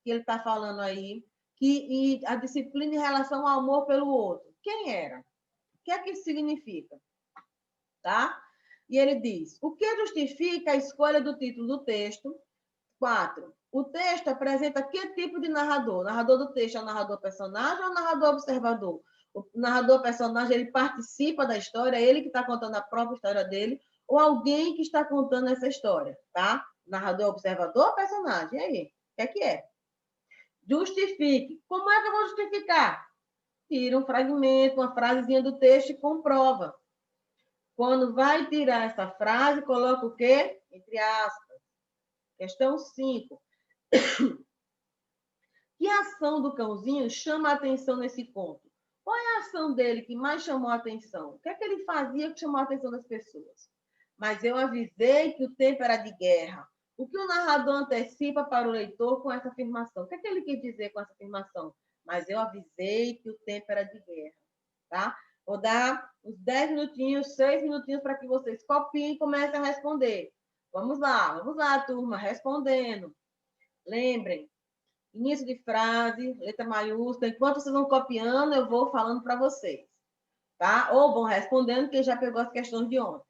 Que ele está falando aí, e a disciplina em relação ao amor pelo outro. Quem era? O que é que isso significa? Tá? E ele diz, o que justifica a escolha do título do texto? 4. O texto apresenta que tipo de narrador? O narrador do texto é o narrador personagem ou o narrador observador? O narrador personagem, ele participa da história, é ele que está contando a própria história dele, ou alguém que está contando essa história, tá? Narrador, observador, personagem. E aí? O que é que é? Justifique. Como é que eu vou justificar? Tira um fragmento, uma frasezinha do texto e comprova. Quando vai tirar essa frase, coloca o quê? Entre aspas. Questão 5. Que ação do cãozinho chama a atenção nesse conto? Qual é a ação dele que mais chamou a atenção? O que é que ele fazia que chamou a atenção das pessoas? Mas eu avisei que o tempo era de guerra. O que o narrador antecipa para o leitor com essa afirmação? O que é que ele quis dizer com essa afirmação? Mas eu avisei que o tempo era de guerra. Tá? Vou dar uns 10 minutinhos, 6 minutinhos para que vocês copiem e comecem a responder. Vamos lá, turma, respondendo. Lembrem, início de frase, letra maiúscula. Enquanto vocês vão copiando, eu vou falando para vocês, tá? Ou vão respondendo, quem já pegou as questões de ontem.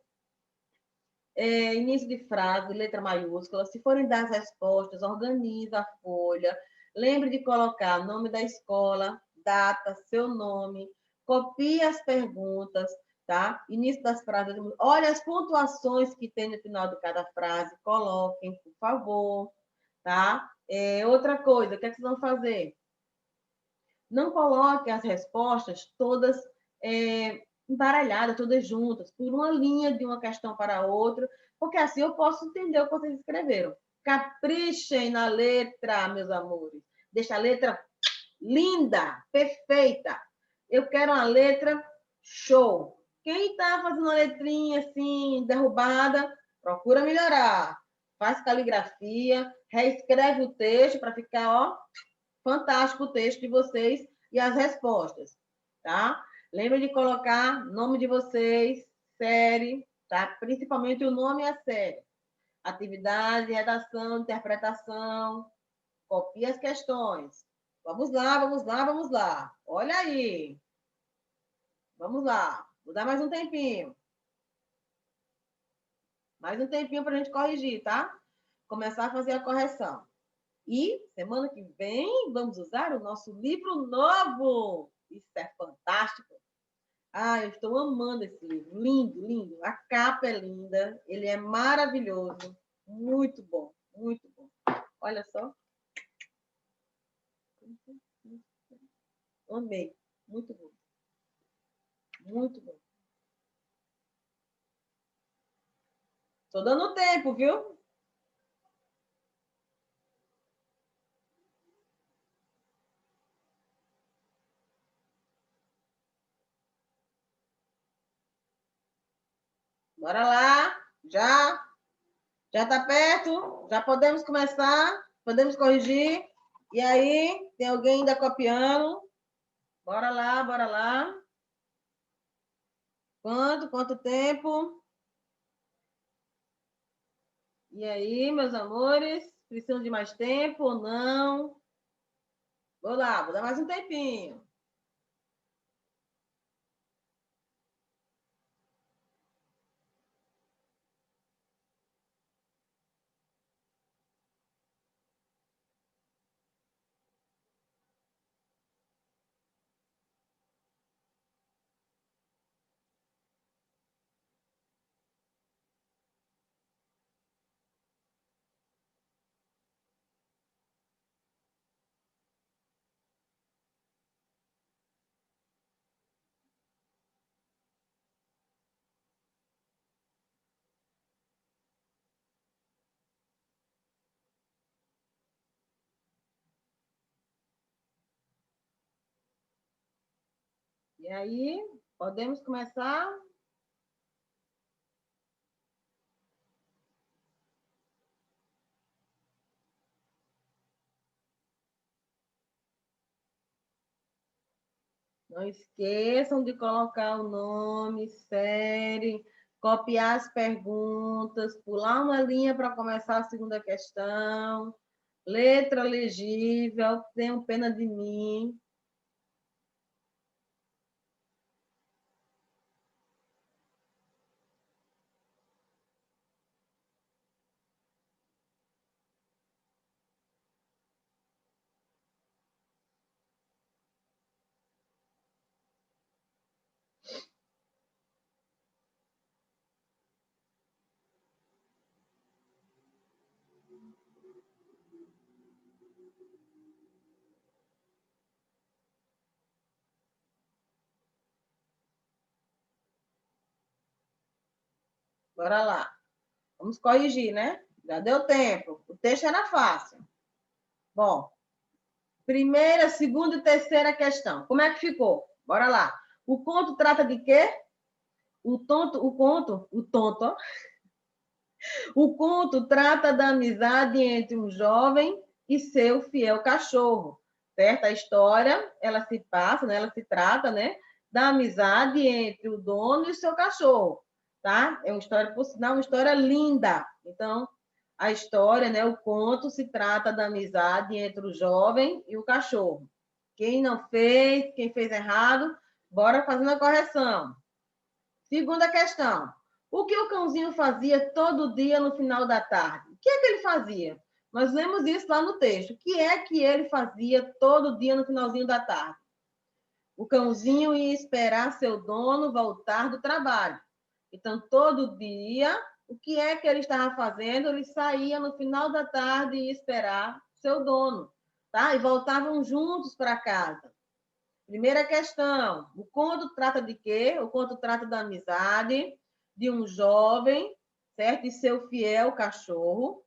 Início de frase, letra maiúscula. Se forem dar as respostas, organiza a folha. Lembre de colocar nome da escola, data, seu nome. Copie as perguntas, tá? Início das frases. Olha as pontuações que tem no final de cada frase. Coloquem, por favor, tá? Outra coisa, o que é que vocês vão fazer? Não coloquem as respostas todas embaralhadas, todas juntas, por uma linha de uma questão para a outra, porque assim eu posso entender o que vocês escreveram. Caprichem na letra, meus amores. Deixa a letra linda, perfeita. Eu quero uma letra show. Quem está fazendo uma letrinha assim, derrubada, procura melhorar. Faz caligrafia, reescreve o texto para ficar, ó, fantástico o texto de vocês e as respostas, tá? Lembre de colocar nome de vocês, série, tá? Principalmente o nome e a série. Atividade, redação, interpretação. Copie as questões. Vamos lá, vamos lá, vamos lá. Olha aí. Vamos lá. Vou dar mais um tempinho. Mais um tempinho para a gente corrigir, tá? Começar a fazer a correção. E semana que vem vamos usar o nosso livro novo. Isso é fantástico. Eu estou amando esse livro. Lindo, lindo. A capa é linda. Ele é maravilhoso. Muito bom, muito bom. Olha só. Amei. Muito bom. Muito bom. Estou dando tempo, viu? Bora lá. Já? Já está perto? Já podemos começar? Podemos corrigir? E aí, tem alguém ainda copiando? Bora lá, bora lá. Quanto tempo? E aí, meus amores? Precisam de mais tempo ou não? Vou lá, vou dar mais um tempinho. E aí, podemos começar? Não esqueçam de colocar o nome, série, copiar as perguntas, pular uma linha para começar a segunda questão, letra legível, tenham pena de mim. Bora lá. Vamos corrigir, né? Já deu tempo. O texto era fácil. Bom, primeira, segunda e terceira questão. Como é que ficou? Bora lá. O conto trata de quê? Ó. O conto trata da amizade entre um jovem e seu fiel cachorro, certo? A história, ela se passa, né? Ela se trata, né? Da amizade entre o dono e o seu cachorro, tá? É uma história, por sinal, uma história linda. Então, a história, né? O conto se trata da amizade entre o jovem e o cachorro. Quem não fez, quem fez errado, bora fazendo a correção. Segunda questão. O que o cãozinho fazia todo dia no final da tarde? O que é que ele fazia? Nós lemos isso lá no texto. O que é que ele fazia todo dia no finalzinho da tarde? O cãozinho ia esperar seu dono voltar do trabalho. Então, todo dia, o que é que ele estava fazendo? Ele saía no final da tarde e ia esperar seu dono, tá? E voltavam juntos para casa. Primeira questão, o conto trata de quê? O conto trata da amizade de um jovem, certo? E seu fiel cachorro.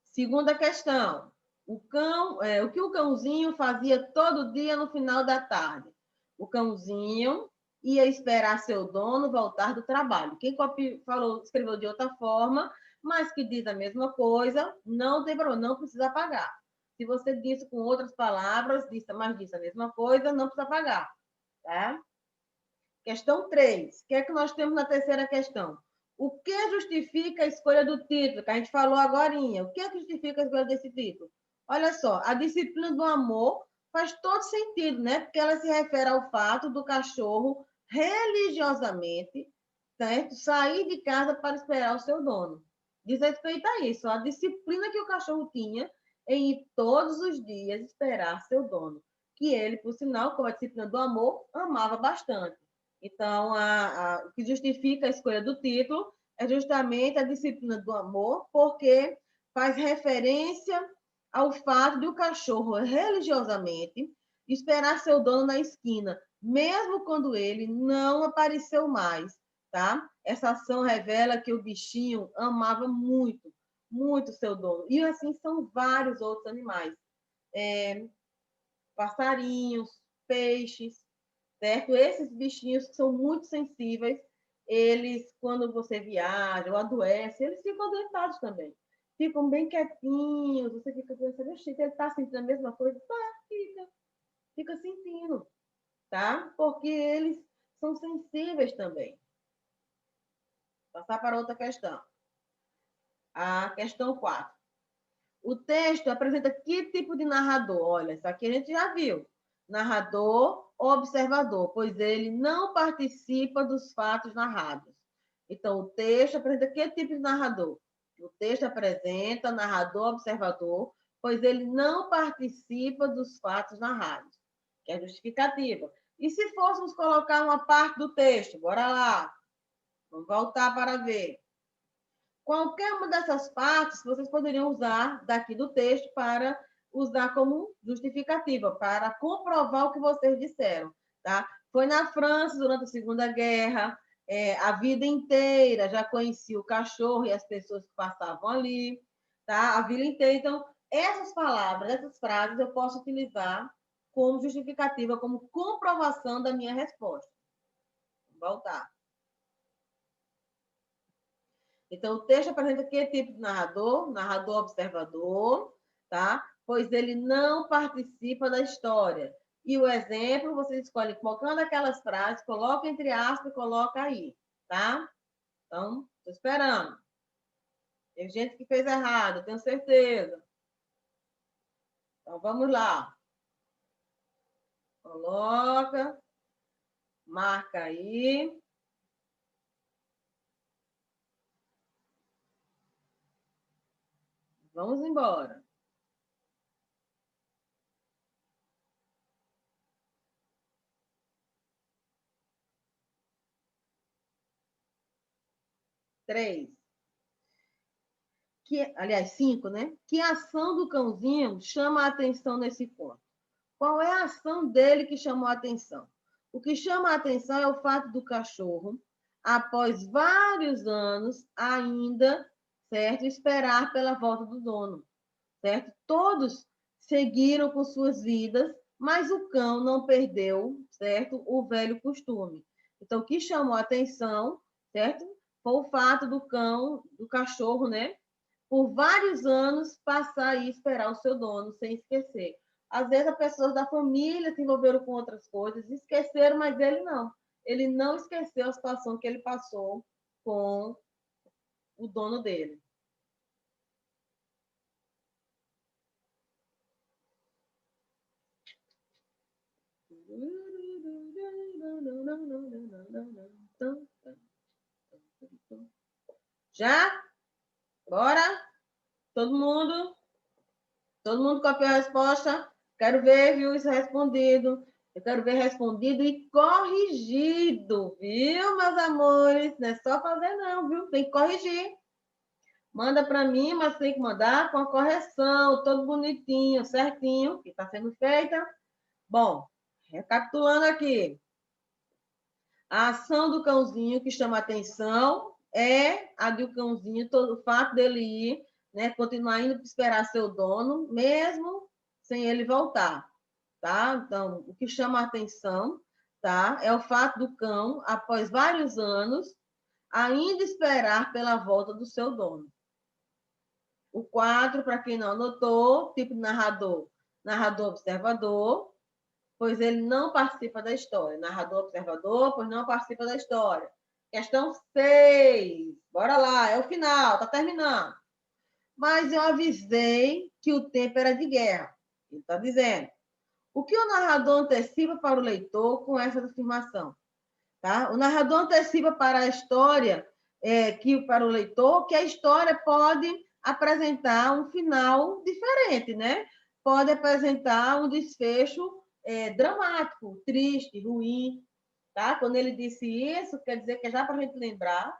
Segunda questão, o que o cãozinho fazia todo dia no final da tarde? O cãozinho ia esperar seu dono voltar do trabalho. Quem falou, escreveu de outra forma, mas que diz a mesma coisa, não tem problema, não precisa pagar. Se você disse com outras palavras, mas disse a mesma coisa, não precisa pagar. Tá? Questão 3. O que é que nós temos na terceira questão? O que justifica a escolha do título? Que a gente falou agora. O que é que justifica a escolha desse título? Olha só, a disciplina do amor faz todo sentido, né? Porque ela se refere ao fato do cachorro religiosamente, certo? Sair de casa para esperar o seu dono. Diz respeito a isso, a disciplina que o cachorro tinha em ir todos os dias esperar seu dono. Que ele, por sinal, como a disciplina do amor, amava bastante. Então, o que justifica a escolha do título é justamente a disciplina do amor, porque faz referência ao fato de o cachorro religiosamente esperar seu dono na esquina, mesmo quando ele não apareceu mais, tá? Essa ação revela que o bichinho amava muito, muito seu dono. E assim são vários outros animais. Passarinhos, peixes, certo? Esses bichinhos que são muito sensíveis, eles, quando você viaja ou adoece, eles ficam adoentados também. ficam bem quietinhos, você fica pensando, ele está sentindo a mesma coisa? Tá, fica sentindo, tá? Porque eles são sensíveis também. Passar para outra questão. A questão 4. O texto apresenta que tipo de narrador? Olha, isso aqui a gente já viu. Narrador, observador, pois ele não participa dos fatos narrados. Então, o texto apresenta que tipo de narrador? O texto apresenta narrador, observador, pois ele não participa dos fatos narrados, que é justificativa. E se fôssemos colocar uma parte do texto? Bora lá. Vamos voltar para ver. Qualquer uma dessas partes vocês poderiam usar daqui do texto para usar como justificativa, para comprovar o que vocês disseram, tá? Foi na França durante a Segunda Guerra, a vida inteira já conheci o cachorro e as pessoas que passavam ali, tá? A vida inteira. Então, essas palavras, essas frases eu posso utilizar como justificativa, como comprovação da minha resposta. Vou voltar. Então, o texto apresenta que tipo de narrador? Narrador observador, tá? Pois ele não participa da história. E o exemplo, você escolhe colocando aquelas frases, coloca entre aspas e coloca aí, tá? Então, estou esperando. Tem gente que fez errado, tenho certeza. Então, vamos lá. Coloca, marca aí. Vamos embora. Três. Aliás, 5, né? Que ação do cãozinho chama a atenção nesse ponto? Qual é a ação dele que chamou a atenção? O que chama a atenção é o fato do cachorro, após vários anos, ainda, certo, esperar pela volta do dono, certo? Todos seguiram com suas vidas, mas o cão não perdeu, certo, o velho costume. Então, o que chamou a atenção, certo, foi o fato do cão, do cachorro, né, por vários anos passar e esperar o seu dono sem esquecer. Às vezes, as pessoas da família se envolveram com outras coisas, esqueceram, mas ele não. Ele não esqueceu a situação que ele passou com o dono dele. Já? Bora? Todo mundo? Todo mundo copiou a resposta? Quero ver, viu, isso respondido. Eu quero ver respondido e corrigido, viu, meus amores? Não é só fazer, não, viu? Tem que corrigir. Manda para mim, mas tem que mandar com a correção, todo bonitinho, certinho, que está sendo feita. Bom, recapitulando aqui. A ação do cãozinho que chama a atenção é a do cãozinho, todo o fato dele ir, né, continuar indo esperar seu dono, mesmo sem ele voltar, tá? Então, o que chama a atenção, tá? É o fato do cão, após vários anos, ainda esperar pela volta do seu dono. O 4, para quem não anotou, tipo de narrador, narrador observador, pois ele não participa da história. Narrador observador, pois não participa da história. Questão 6. Bora lá, é o final, está terminando. Mas eu avisei que o tempo era de guerra. Ele está dizendo. O que o narrador antecipa para o leitor com essa afirmação? Tá? O narrador antecipa para a história, para o leitor, que a história pode apresentar um final diferente, né? Pode apresentar um desfecho dramático, triste, ruim, tá? Quando ele disse isso, quer dizer que é já para a gente lembrar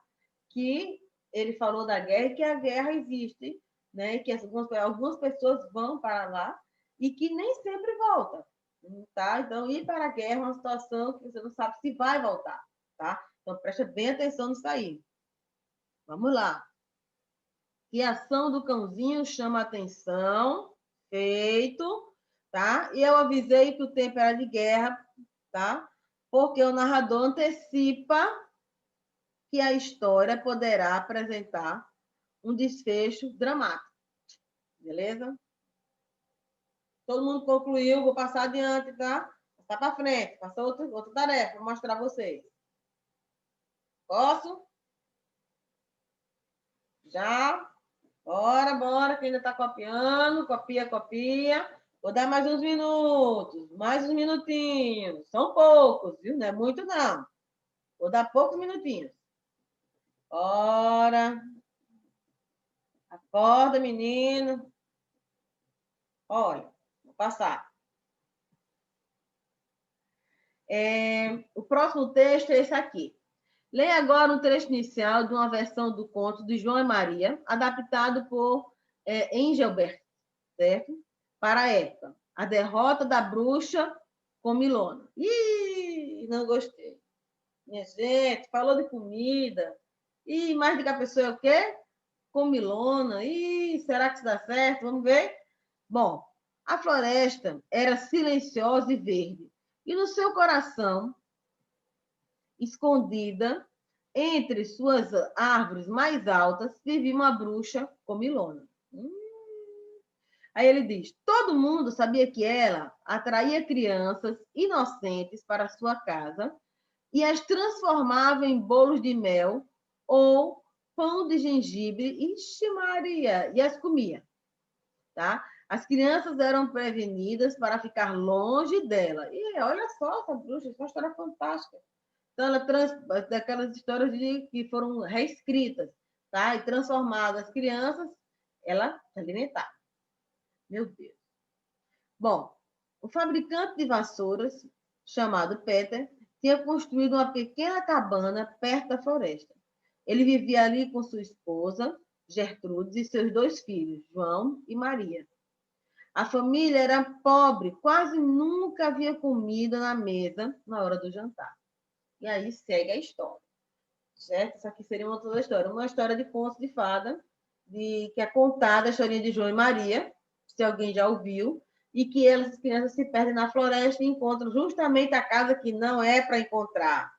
que ele falou da guerra e que a guerra existe, né? E que algumas pessoas vão para lá e que nem sempre voltam, tá? Então, ir para a guerra é uma situação que você não sabe se vai voltar, tá? Então, preste bem atenção nisso aí. Vamos lá. Que ação do cãozinho chama a atenção? Feito, tá? E eu avisei que o tempo era de guerra, tá? Porque o narrador antecipa que a história poderá apresentar um desfecho dramático. Beleza? Todo mundo concluiu, vou passar adiante, tá? Passar para frente, passar outra tarefa, vou mostrar a vocês. Posso? Já? Bora, bora, quem ainda está copiando, copia. Vou dar mais uns minutos, mais uns minutinhos. São poucos, viu? Não é muito, não. Vou dar poucos minutinhos. Bora. Acorda, menino. Olha, vou passar. O próximo texto é esse aqui. Leia agora um trecho inicial de uma versão do conto de João e Maria, adaptado por Engelbert, certo? Para a época. A derrota da bruxa com Milona. Ih, não gostei. Minha gente, falou de comida. Ih, mais do que a pessoa é o quê? Com Milona. Ih, será que isso dá certo? Vamos ver? Bom, a floresta era silenciosa e verde. E no seu coração, escondida entre suas árvores mais altas, vivia uma bruxa comilona. Aí ele diz: todo mundo sabia que ela atraía crianças inocentes para sua casa e as transformava em bolos de mel ou pão de gengibre. Ixi, Maria! E as comia, tá? As crianças eram prevenidas para ficar longe dela. E olha só essa bruxa, essa história fantástica. Então, ela daquelas histórias que foram reescritas, tá? E transformadas as crianças, ela se alimentava. Meu Deus. Bom, o fabricante de vassouras, chamado Peter, tinha construído uma pequena cabana perto da floresta. Ele vivia ali com sua esposa, Gertrudes, e seus 2 filhos, João e Maria. A família era pobre, quase nunca havia comida na mesa na hora do jantar. E aí segue a história, certo? Essa aqui seria uma outra história. Uma história de contos de fada, que é contada a historinha de João e Maria, se alguém já ouviu, e que as crianças se perdem na floresta e encontram justamente a casa que não é para encontrar.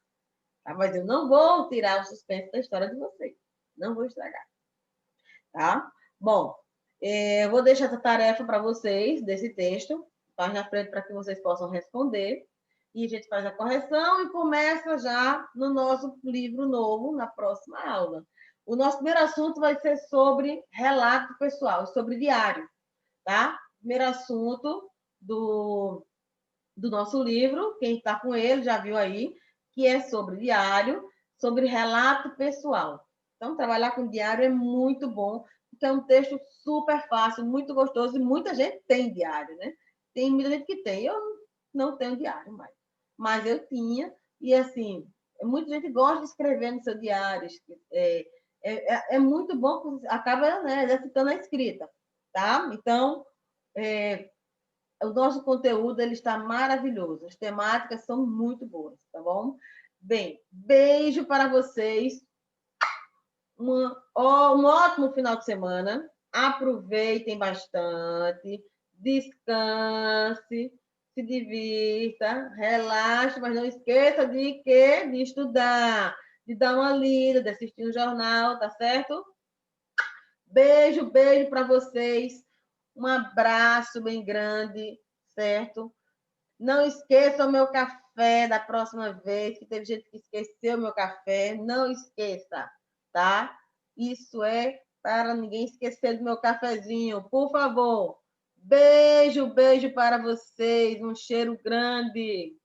Tá? Mas eu não vou tirar o suspense da história de vocês. Não vou estragar. Tá? Bom, eu vou deixar essa tarefa para vocês, desse texto, página frente, para que vocês possam responder. E a gente faz a correção e começa já no nosso livro novo, na próxima aula. O nosso primeiro assunto vai ser sobre relato pessoal, sobre diário, tá? Primeiro assunto do nosso livro, quem está com ele já viu aí, que é sobre diário, sobre relato pessoal. Então, trabalhar com diário é muito bom, porque é um texto super fácil, muito gostoso, e muita gente tem diário, né? Tem muita gente que tem. Eu não tenho diário mais. Mas eu tinha, e assim, muita gente gosta de escrever no seu diário. É muito bom, porque acaba, né, exercitando a escrita, tá? Então, o nosso conteúdo ele está maravilhoso. As temáticas são muito boas, tá bom? Bem, beijo para vocês. Um ótimo final de semana. Aproveitem bastante. Descanse. Se divirta. Relaxe, mas não esqueça de quê? De estudar. De dar uma lida, de assistir um jornal, tá certo? Beijo, beijo para vocês. Um abraço bem grande, certo? Não esqueça o meu café da próxima vez, que teve gente que esqueceu o meu café. Não esqueça, tá? Isso é para ninguém esquecer do meu cafezinho, por favor. Beijo, beijo para vocês. Um cheiro grande.